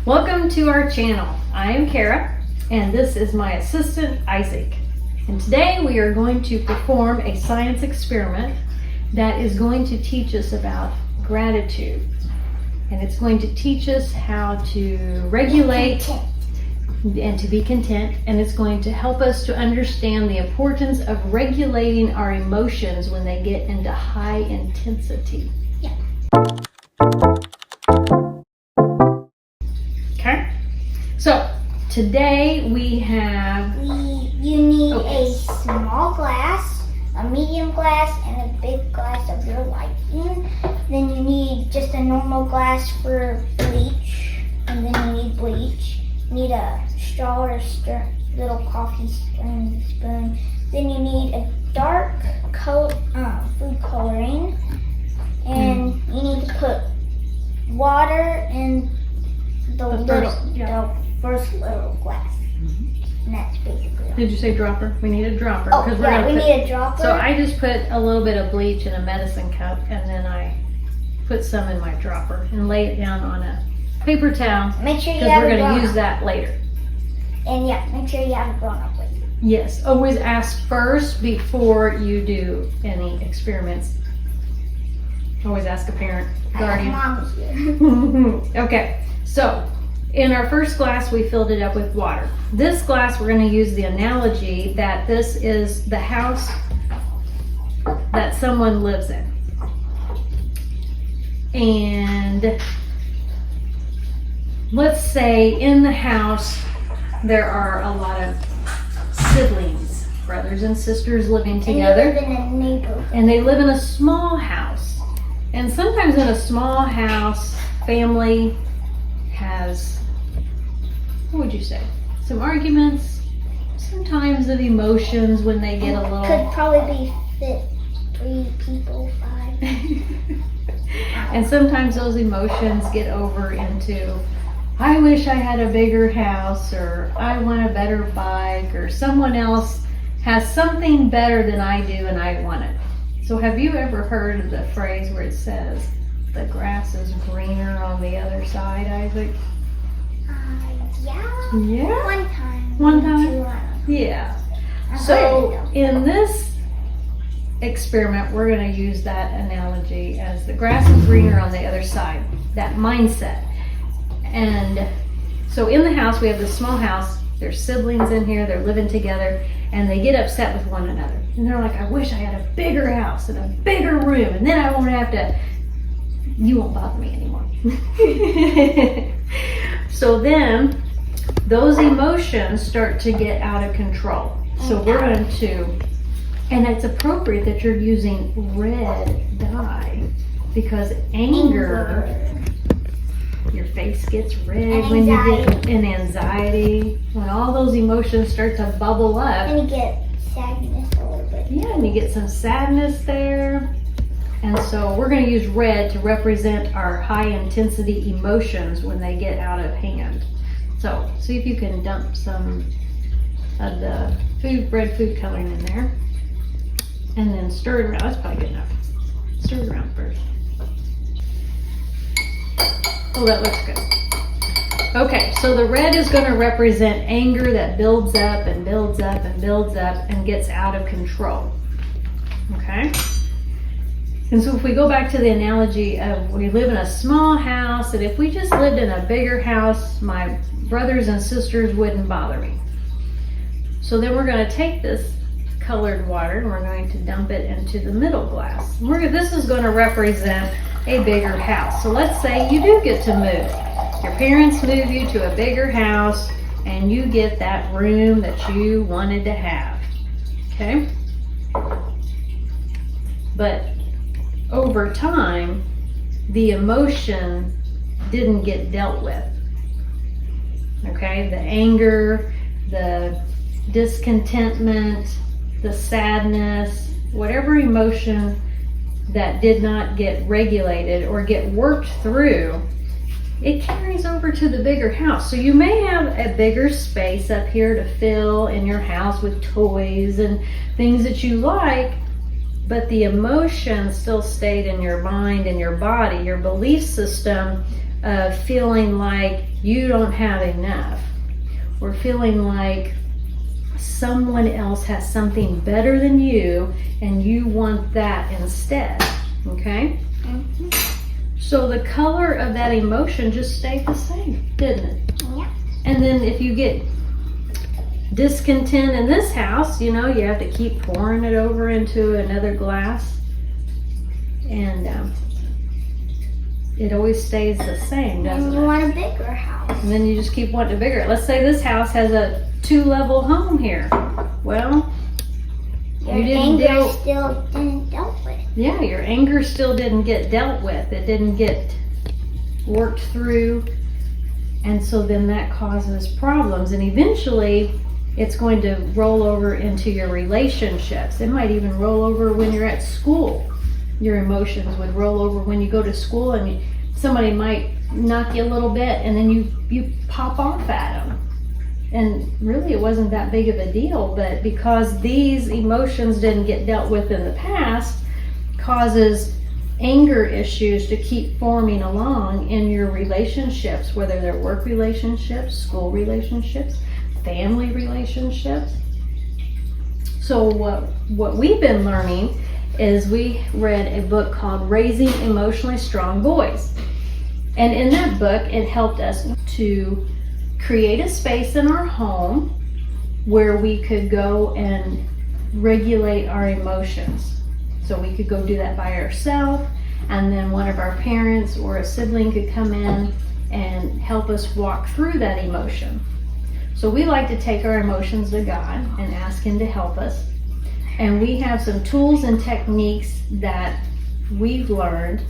Welcome to our channel. I am Kara and this is my assistant Isaac. And today we are going to perform a science experiment that is going to teach us about gratitude. And it's going to teach us how to regulate and to be content. And it's going to help us to understand the importance of regulating our emotions when they get into high intensity. Yeah. Okay, so today we have... You need a small glass, a medium glass, and a big glass of your liking. Then you need just a normal glass for bleach, and then you need bleach. You need a straw or a little coffee spoon. Then you need a dark food coloring, and you need to put water in the first little glass. And that's basically all. Did you say dropper? We need a dropper. Oh, yeah, we need a dropper. So I just put a little bit of bleach in a medicine cup and then I put some in my dropper and lay it down on a paper towel. Make sure you because have we're a going to grown use up. that later. And yeah, make sure you have a grown up with you. Yes, always ask first before you do any experiments. Always ask a parent, guardian. Mom's here. Okay, so in our first glass we filled it up with water. This glass we're going to use the analogy that this is the house that someone lives in. And let's say in the house there are a lot of siblings, brothers and sisters living together. And they live in a neighborhood. And they live in a small house. And sometimes in a small house, family has, what would you say? Some arguments, sometimes of emotions when they get a little... Could probably fit 3 people, 5. And sometimes those emotions get over into, I wish I had a bigger house, or I want a better bike, or someone else has something better than I do and I want it. So have you ever heard of the phrase where it says, the grass is greener on the other side, Isaac? Yeah. Yeah? One time. One time? 2, I don't know. Yeah. I've So heard it, in this experiment, we're going to use that analogy as the grass is greener on the other side, that mindset. And so in the house, we have this small house. There's siblings in here. They're living together and they get upset with one another. And they're like, I wish I had a bigger house and a bigger room. And then I won't have to, you won't bother me anymore. So then those emotions start to get out of control. So we're going to, and it's appropriate that you're using red dye because anger, your face gets red And when you get anxiety. an anxiety, when all those emotions start to bubble up. And you get sadness a little bit. Yeah, and you get some sadness there. And so we're going to use red to represent our high intensity emotions when they get out of hand. So see if you can dump some of the red food coloring in there. And then stir it around. That's probably good enough. Stir it around first. Oh, that looks good. Okay, so the red is going to represent anger that builds up and builds up and builds up and gets out of control. Okay? And so if we go back to the analogy of we live in a small house, and if we just lived in a bigger house, my brothers and sisters wouldn't bother me. So then we're going to take this colored water and we're going to dump it into the middle glass. This is going to represent a bigger house. So let's say you do get to move. Your parents move you to a bigger house and you get that room that you wanted to have. Okay? But over time, the emotion didn't get dealt with. Okay? The anger, the discontentment, the sadness, whatever emotion that did not get regulated or get worked through, it carries over to the bigger house. So you may have a bigger space up here to fill in your house with toys and things that you like, but the emotion still stayed in your mind and your body. Your belief system of feeling like you don't have enough, or feeling like someone else has something better than you and you want that instead, okay? Mm-hmm. So the color of that emotion just stayed the same, didn't it? Yeah. And then if you get discontent in this house, you know, you have to keep pouring it over into another glass, and it always stays the same, doesn't And you it? want a bigger house. And then you just keep wanting to bigger it. Let's say this house has a 2-level home here. Well, Your you didn't anger deal. still didn't dealt with. Yeah, your anger still didn't get dealt with. It didn't get worked through. And so then that causes problems. And eventually it's going to roll over into your relationships. It might even roll over when you're at school. Your emotions would roll over when you go to school, and somebody might knock you a little bit and then you pop off at them. And really it wasn't that big of a deal, but because these emotions didn't get dealt with in the past, causes anger issues to keep forming along in your relationships, whether they're work relationships, school relationships, family relationships. So what we've been learning is we read a book called Raising Emotionally Strong Boys. And in that book, it helped us to create a space in our home where we could go and regulate our emotions. So we could go do that by ourselves, and then one of our parents or a sibling could come in and help us walk through that emotion. So we like to take our emotions to God and ask Him to help us. And we have some tools and techniques that we've learned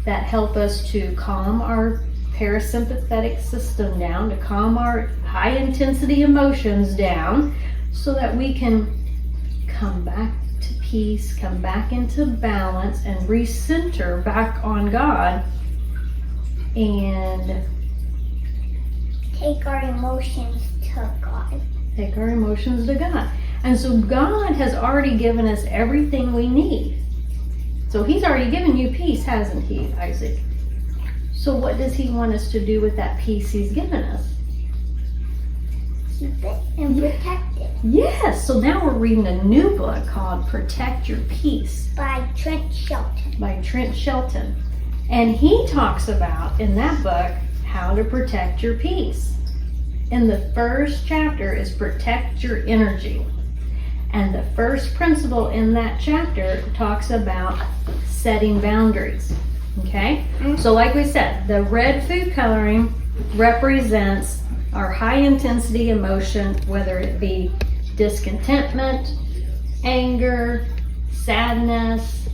that help us to calm our parasympathetic system down, to calm our high intensity emotions down, so that we can come back to peace, come back into balance, and recenter back on God, and Take our emotions to God. take our emotions to God. And so God has already given us everything we need. So He's already given you peace, hasn't He, Isaac? So what does He want us to do with that peace He's given us? Keep it and protect it. Yes, so now we're reading a new book called Protect Your Peace By Trent Shelton. by Trent Shelton. And he talks about, in that book, how to protect your peace. And the first chapter is protect your energy. And the first principle in that chapter talks about setting boundaries. Okay? So like we said, the red food coloring represents our high intensity emotion, whether it be discontentment, anger, sadness,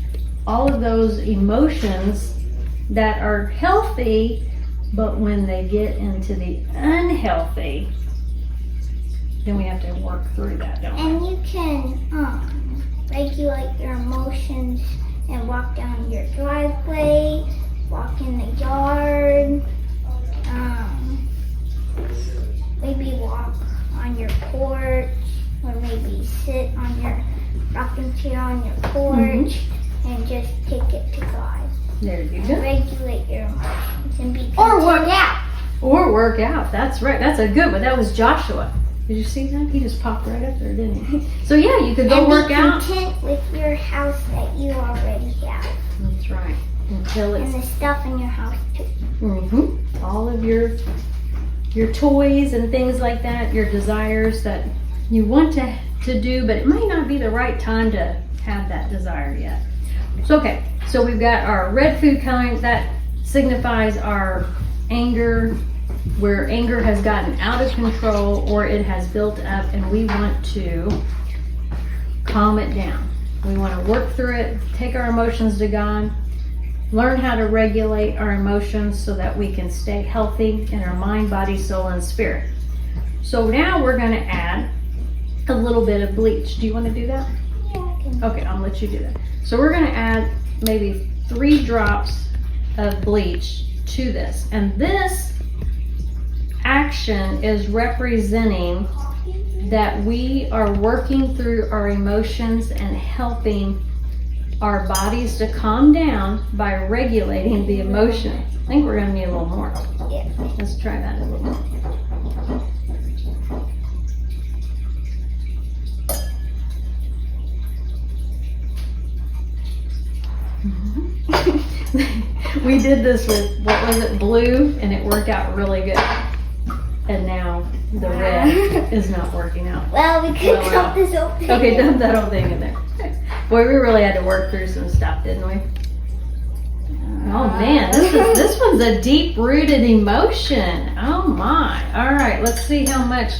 all of those emotions that are healthy, but when they get into the unhealthy, then we have to work through that, don't we? And you can regulate your emotions and walk down your driveway, walk in the yard, maybe walk on your porch, or maybe sit on your rocking chair on your porch and just take it to God. There you And go. regulate your emotions and be Or work content. out. Or work out. That's right. That's a good one. That was Joshua. Did you see that? He just popped right up there, didn't he? So yeah, you could go And work be out. content with your house that you already have. That's right. Until And it's the stuff in your house too. all of your toys and things like that, your desires that you want to do, but it might not be the right time to have that desire yet. So okay, so we've got our red food coloring that signifies our anger, where anger has gotten out of control or it has built up, and we want to calm it down. We want to work through it, take our emotions to God, learn how to regulate our emotions so that we can stay healthy in our mind, body, soul, and spirit. So now we're going to add a little bit of bleach. Do you want to do that? Yeah, I can. Okay, I'll let you do that. So we're going to add maybe 3 drops of bleach to this. And this action is representing that we are working through our emotions and helping our bodies to calm down by regulating the emotion. I think we're gonna need a little more. Yeah. Let's try that a little more. We did this with, what was it, blue, and it worked out really good. And now the red is not working out. Well, we could Well, dump this open. Okay, dump that whole thing in there. Boy, we really had to work through some stuff, didn't we? Oh man, this one's a deep-rooted emotion. Oh my. All right, let's see how much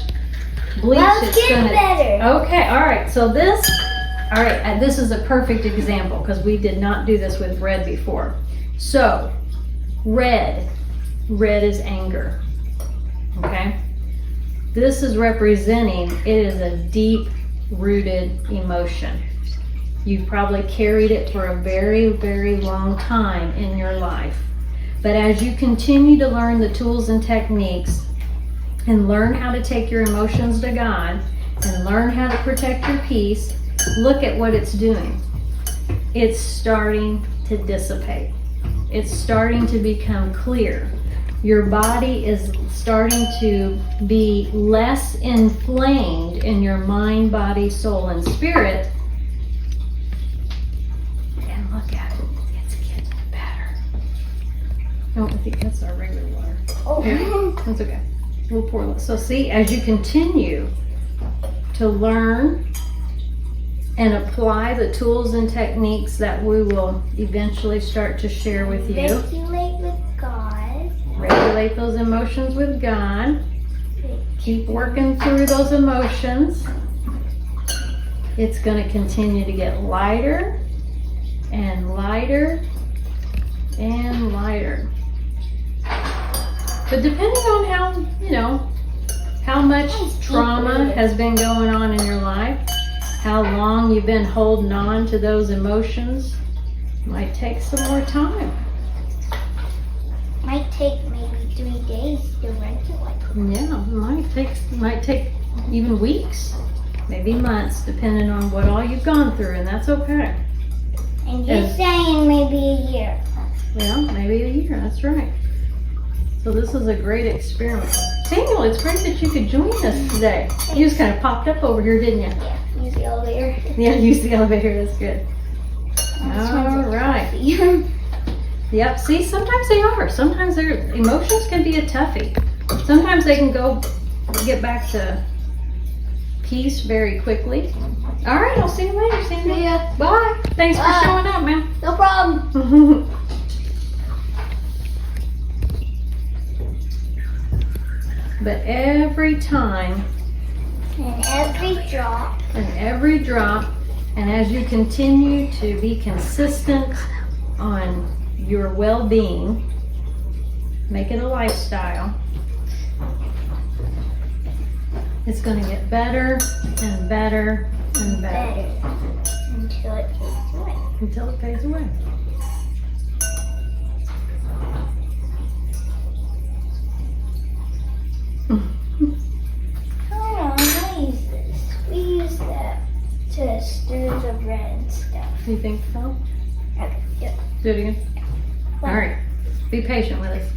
bleach Well, it's it's getting gonna. better. Okay, all right. So this, all right, this is a perfect example because we did not do this with red before. So, red is anger. Okay, this is representing, it is a deep-rooted emotion. You've probably carried it for a very, very long time in your life. But as you continue to learn the tools and techniques and learn how to take your emotions to God and learn how to protect your peace, look at what it's doing. It's starting to dissipate. It's starting to become clear. Your body is starting to be less inflamed in your mind, body, soul, and spirit. And look at it, it's getting better. No, I think that's our regular water. Here, Oh. that's okay. We'll pour it. So see, as you continue to learn and apply the tools and techniques that we will eventually start to share with you, Regulate with God. regulate those emotions with God, keep working through those emotions. It's going to continue to get lighter and lighter and lighter. But depending on how much trauma has been going on in your life, how long you've been holding on to those emotions, might take some more time. Might take maybe 3 days to regulate. Yeah, it might take even weeks, maybe months, depending on what all you've gone through, and that's okay. And you're And- saying maybe a year. Well, maybe a year, that's right. So this is a great experiment. Samuel, it's great that you could join us today. You just kind of popped up over here, didn't you? Yeah, use the elevator. Yeah, use the elevator, that's good. This one's All a right. toughie. Yep, see, sometimes they are. Sometimes their emotions can be a toughie. Sometimes they can get back to peace very quickly. All right, I'll see you later, Samuel. See ya. Bye. Thanks Bye. for showing up, man. No problem. But every time And every drop, and as you continue to be consistent on your well-being, make it a lifestyle, it's going to get better and better and better until it fades away. until it fades away. I use this. We use that to stir the red stuff. You think so? Okay, yep. Do it again. All right. Be patient with us.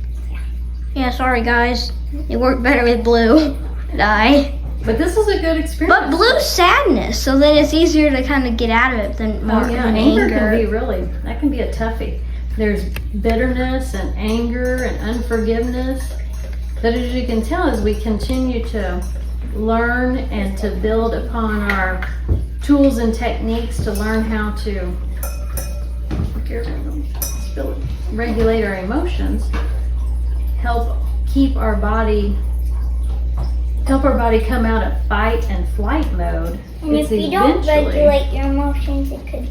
Yeah, sorry guys. It worked better with blue dye. But this is a good experience. But blue's sadness, so then it's easier to kind of get out of it than more Oh yeah, than anger anger. can be that can be a toughie. There's bitterness and anger and unforgiveness. But as you can tell, as we continue to learn and to build upon our tools and techniques to learn how to regulate our emotions, help our body come out of fight and flight mode. And It's if you don't eventually regulate your emotions, it could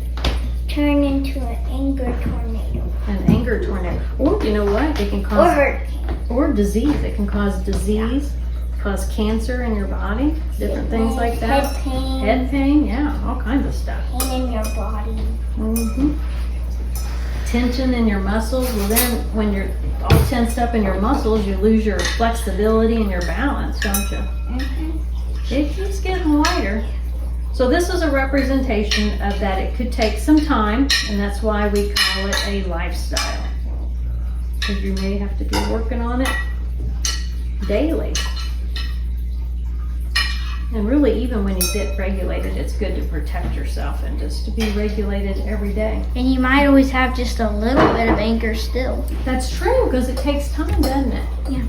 turn into an anger tornado. an anger tornado. Or you know what? It can Or cause hurricane. or disease. It can cause disease, cause cancer in your body, different things like that. Head pain. Head pain, yeah, all kinds of stuff. Pain in your body. hmm Tension in your muscles. Well, then when you're all tensed up in your muscles, you lose your flexibility and your balance, don't you? Mm-hmm. It keeps getting lighter. So this is a representation of that it could take some time, and that's why we call it a lifestyle. Because you may have to be working on it daily. And really, even when you get regulated, it's good to protect yourself and just to be regulated every day. And you might always have just a little bit of anger still. That's true, because it takes time, doesn't it? Yeah.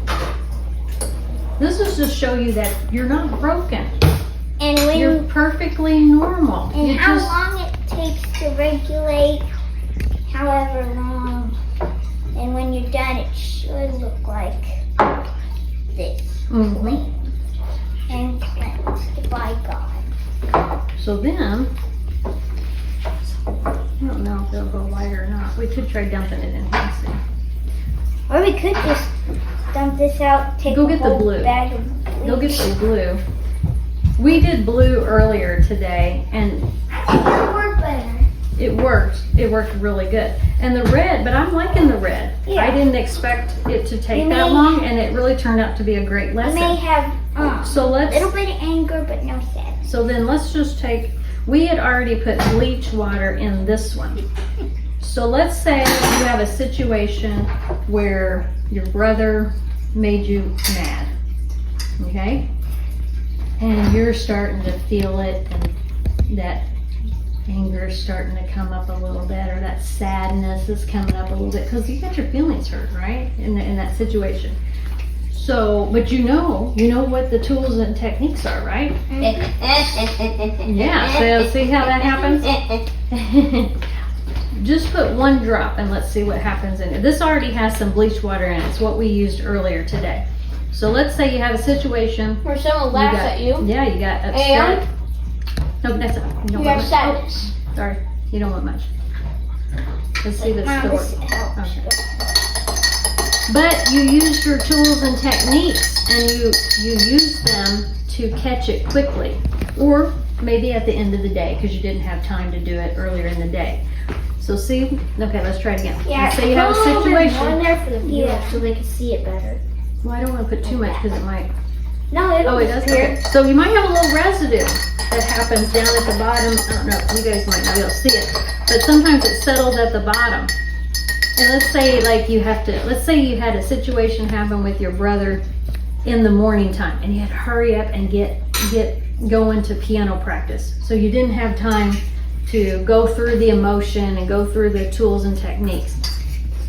This is to show you that you're not broken. And when You're perfectly normal. and You how just- long it takes to regulate, however long. And when you're done, it should look like this. Mhm. Clean and cleansed by God. So then, I don't know if it'll go lighter or not. We could try dumping it in here and see. Or we could just dump this out, take Go a get the whole blue. bag of Go get the blue. We did blue earlier today, and It work better. it worked. It worked really good. And the red, but I'm liking the red. Yeah. I didn't expect it to take You that may- long, and it really turned out to be a great You may lesson. have So a let's. little bit of anger, but no sadness. So then let's just take, we had already put bleach water in this one. So let's say you have a situation where your brother made you mad, okay? And you're starting to feel it, and that anger is starting to come up a little bit, or that sadness is coming up a little bit, because you got your feelings hurt, right? In that situation. So, but you know what the tools and techniques are, right? Yeah, so see how that happens? Just put one drop and let's see what happens in it. This already has some bleach water in it. It's what we used earlier today. So let's say you have a situation. Where someone you laughs got- at you. Yeah, you got upset. And No, that's not. You don't you want have much. sadness. Oh, sorry, you don't want much. Let's see this Mom, story. this helps. Okay. But you used your tools and techniques, and you use them to catch it quickly, or maybe at the end of the day because you didn't have time to do it earlier in the day. So see, okay, let's try it again. Yeah, Let's say you have a put a little bit situation. more in there for the viewers Yeah. so they can see it better. Well, I don't want to put too much because it might. No, it'll Oh, it does. disappear. Okay. So you might have a little residue that happens down at the bottom. I don't know. You guys might not be able to see it, but sometimes it settles at the bottom. And let's say like let's say you had a situation happen with your brother in the morning time, and you had to hurry up and get going to piano practice. So you didn't have time to go through the emotion and go through the tools and techniques.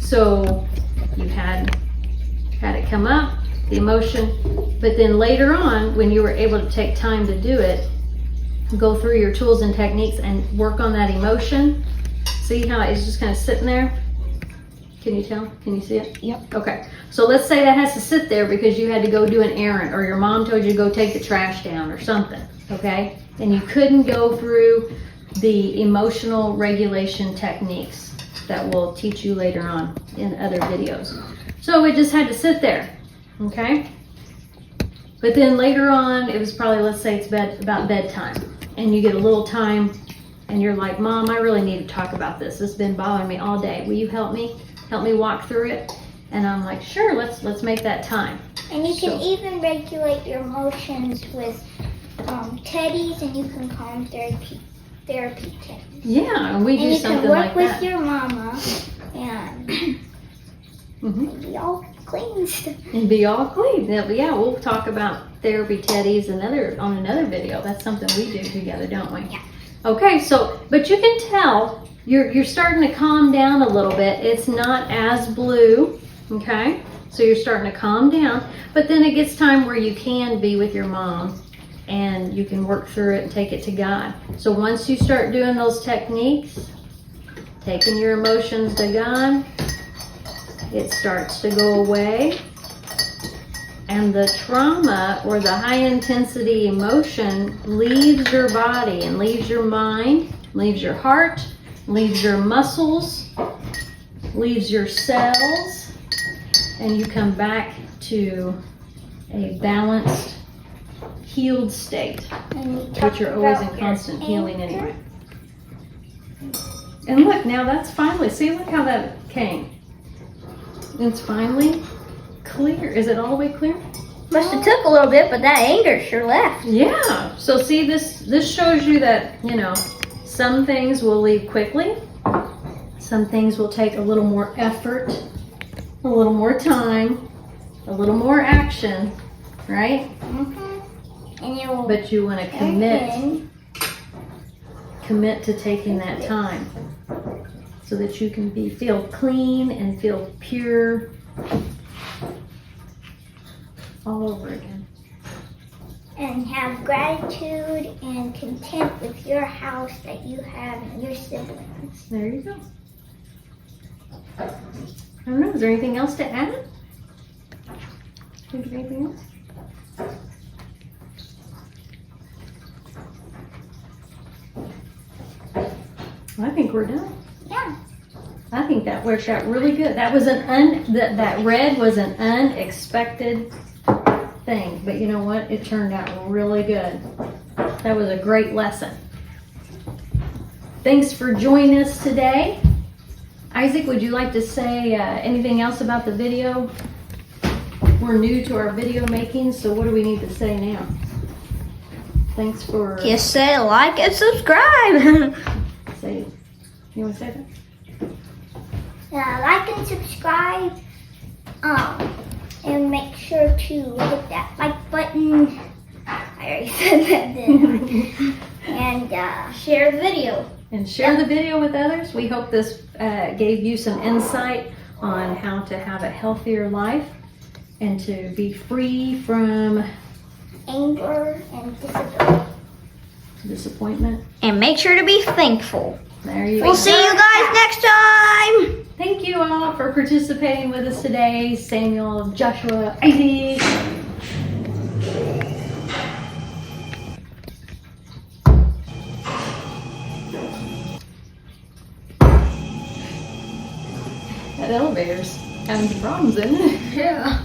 So you had it come up, the emotion, but then later on, when you were able to take time to do it, go through your tools and techniques and work on that emotion. See how it's just kind of sitting there? Can you tell? Can you see it? Yep. Okay. So let's say that has to sit there because you had to go do an errand, or your mom told you to go take the trash down or something, okay? And you couldn't go through the emotional regulation techniques that we'll teach you later on in other videos. So it just had to sit there, okay? But then later on, it was probably, let's say it's about bedtime, and you get a little time, and you're like, Mom, I really need to talk about this. This has been bothering me all day. Will you help me? Help me walk through it? And I'm like, sure, let's make that time. And you can So- even regulate your emotions with teddies, and you can call them therapy teddies. Yeah, and we And do you something can work like with that. your mama and Mhm. be all clean stuff. And be all clean. Yeah, we'll talk about therapy teddies on another video. That's something we do together, don't we? Yeah. Okay, so, but you can tell you're starting to calm down a little bit. It's not as blue, okay? So you're starting to calm down, but then it gets time where you can be with your mom and you can work through it and take it to God. So once you start doing those techniques, taking your emotions to God, it starts to go away. And the trauma or the high intensity emotion leaves your body and leaves your mind, leaves your heart, leaves your muscles, leaves your cells, and you come back to a balanced, healed state, And we which talked you're always in about constant your healing anger. anyway. And look, now that's finally, see, look how that came. It's finally clear. Is it all the way clear? Must have took a little bit, but that anger sure left. Yeah. So see, this shows you that, you know, some things will leave quickly. Some things will take a little more effort, a little more time, a little more action, right? And you will. But you want to commit to taking that time so that you can feel clean and feel pure all over again. And have gratitude and content with your house that you have and your siblings. There you go. I don't know, is there anything else to add? Think of anything else? I think we're done. Yeah. I think that worked out really good. That was that red was an unexpected thing, but you know what? It turned out really good. That was a great lesson. Thanks for joining us today. Isaac, would you like to say anything else about the video? We're new to our video making, so what do we need to say now? Thanks for Just say like and subscribe. say. You want to say that? Like and subscribe. And make sure to hit that like button. I already said that, didn't I? And share the video. And share the video with others. We hope this gave you some insight on how to have a healthier life and to be free from Anger and disappointment. And make sure to be thankful. There you We'll go. see you guys next time. Thank you all for participating with us today. Samuel, Joshua, Isaac. That elevator's having some problems, isn't it? Yeah.